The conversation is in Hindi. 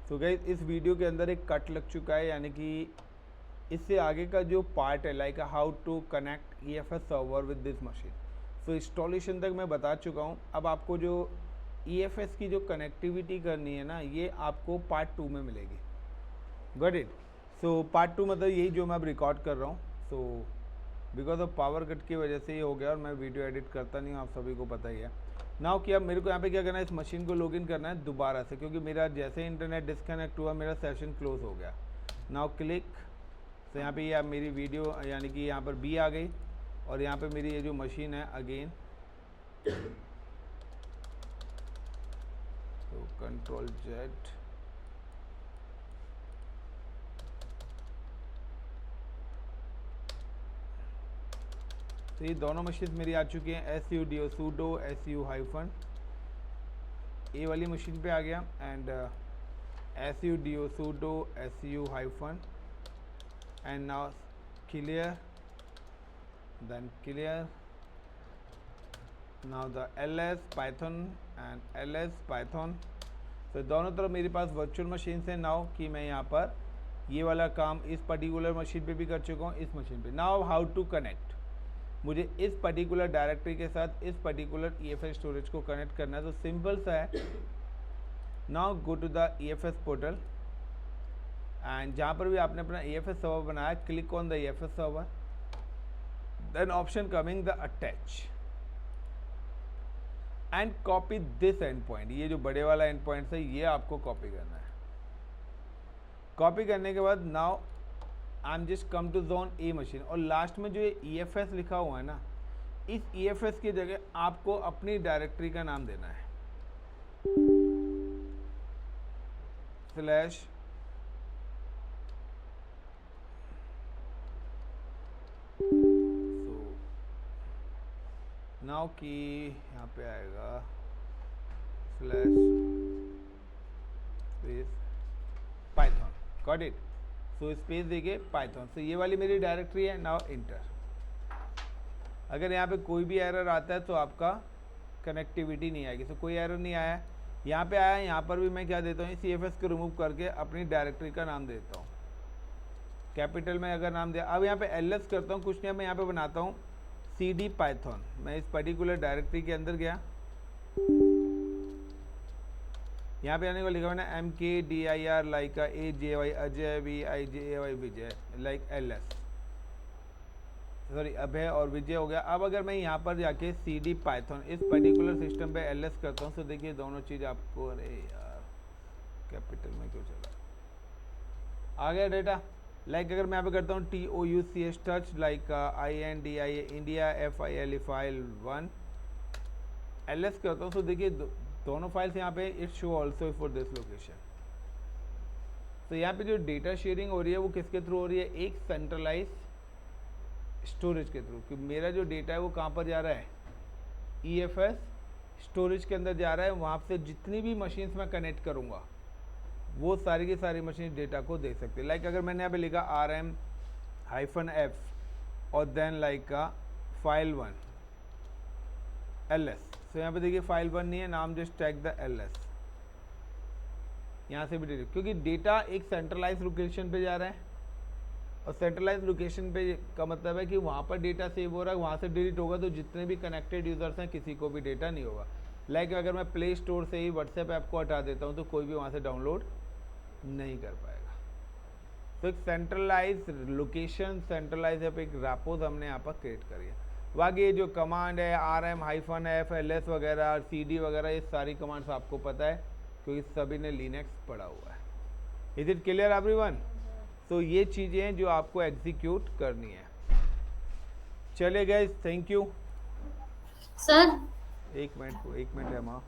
तो गाइस इस वीडियो के अंदर एक कट लग चुका है, यानी कि इससे आगे का जो पार्ट है like how to connect EFS server with this machine. So installation तक मैं बता चुका हूँ। अब आपको जो EFS की जो कनेक्टिविटी करनी है ना, ये आपको पार्ट 2 में मिलेगी। Got it. सो पार्ट 2 मतलब यही जो मैं अब रिकॉर्ड कर रहा हूँ। So because of power cut की वजह से ये हो गया और मैं वीडियो एडिट करता नहीं हूँ, आप सभी को पता ही है। नाउ कि अब मेरे को यहाँ पे क्या करना है, इस मशीन को लॉगिन करना है दोबारा से, क्योंकि मेरा जैसे इंटरनेट डिस्कनेक्ट हुआ मेरा सेशन क्लोज हो गया। Now click. तो यहाँ पे ये मेरी वीडियो यानी कि यहाँ पर बी आ गई और यहाँ पे मेरी ये जो मशीन है अगेन, तो कंट्रोल जेड, तो ये दोनों मशीन मेरी आ चुकी हैं। SUDO सूडो SU हाइफन ए वाली मशीन पे आ गया and SUDO pseudo SU hyphen and now clear, then clear, now the ls python and ls python। तो दोनों तरफ मेरे पास वर्चुअल मशीन है। नाउ कि मैं यहाँ पर ये वाला काम इस पर्टिकुलर मशीन पे भी कर चुका हूँ, इस मशीन पे। नाउ हाउ टू कनेक्ट, मुझे इस पर्टिकुलर डायरेक्टरी के साथ इस पर्टिकुलर EFS स्टोरेज को कनेक्ट करना है। तो सिंपल सा है। Now go to the EFS portal and जहाँ पर भी आपने अपना EFS सर्वर बनाया, click on the EFS server, then option coming the attach and copy this endpoint। ये जो बड़े वाला endpoint है ये आपको कॉपी करना है। कॉपी करने के बाद now I am just come to zone A machine, और लास्ट में जो ये EFS लिखा हुआ है ना, इस EFS की जगह आपको अपनी डायरेक्टरी का नाम देना है, स्लैश नाउ की यहाँ पे आएगा slash space Python. Got it. So space देके पाइथन। सो ये वाली मेरी डायरेक्टरी है। Now inter. अगर यहाँ पे कोई भी एरर आता है तो आपका कनेक्टिविटी नहीं आएगी। सो कोई एरर नहीं आया, यहाँ पे आया। यहाँ पर भी मैं क्या देता हूँ, इस EFS को रिमूव करके अपनी डायरेक्टरी का नाम देता हूँ, कैपिटल में अगर नाम दिया। अब यहाँ पे ls करता हूँ, कुछ नहीं, मैं यहाँ पे बनाता हूँ CD पाइथन। मैं इस पर्टिकुलर डायरेक्टरी के अंदर गया, यहाँ पे आने को लिखा मैंने MKDIR like AJY Ajay VIJAY विजय लाइक LS, सॉरी अभय और विजय हो गया। अब अगर मैं यहाँ पर जाके CD पाइथन इस पर्टिकुलर सिस्टम पे LS करता हूँ तो देखिए दोनों चीज़ आपको, अरे यार कैपिटल में क्यों चला, आ गया डेटा। लाइक अगर मैं यहाँ पे करता हूँ TOUCH touch like INDIA India FILE file 1 LS करता हूँ तो देखिए दोनों फाइल्स यहाँ पे it show also for this location. तो यहाँ पे जो डेटा शेयरिंग हो रही है वो किसके थ्रू हो रही है, एक सेंट्रलाइज स्टोरेज के थ्रू। कि मेरा जो डेटा है वो कहाँ पर जा रहा है, EFS स्टोरेज के अंदर जा रहा है। वहाँ से जितनी भी मशीन्स मैं कनेक्ट करूँगा वो सारी की सारी मशीन डेटा को देख सकते हैं। लाइक अगर मैंने यहाँ पे लिखा RM-F और देन लाइक का फाइल 1 LS। तो यहाँ पे देखिए फाइल 1 नहीं है, नाम जस्ट टैग द LS। यहाँ से भी डिलीट, क्योंकि डेटा एक सेंट्रलाइज लोकेशन पे जा रहा है और सेंट्रलाइज लोकेशन पे का मतलब है कि वहाँ पर डेटा सेव हो रहा है, वहाँ से डिलीट होगा तो जितने भी कनेक्टेड यूजर्स हैं किसी को भी डेटा नहीं होगा। लाइक अगर मैं प्ले स्टोर से ही WhatsApp ऐप को हटा देता हूँ तो कोई भी वहाँ से डाउनलोड नहीं कर पाएगा। तो एक सेंट्रलाइज लोकेशन, सेंट्रलाइज एक रैपोज हमने यहाँ पर क्रिएट करी है। बाकी ये जो कमांड है RM-F LS वगैरह CD वगैरह, ये सारी कमांड्स आपको पता है क्योंकि सभी ने लिनक्स पढ़ा हुआ है। Is it clear everyone? तो ये चीज़ें जो आपको एग्जीक्यूट करनी है। चले गाइस, थैंक यू सर। एक मिनट है माँ।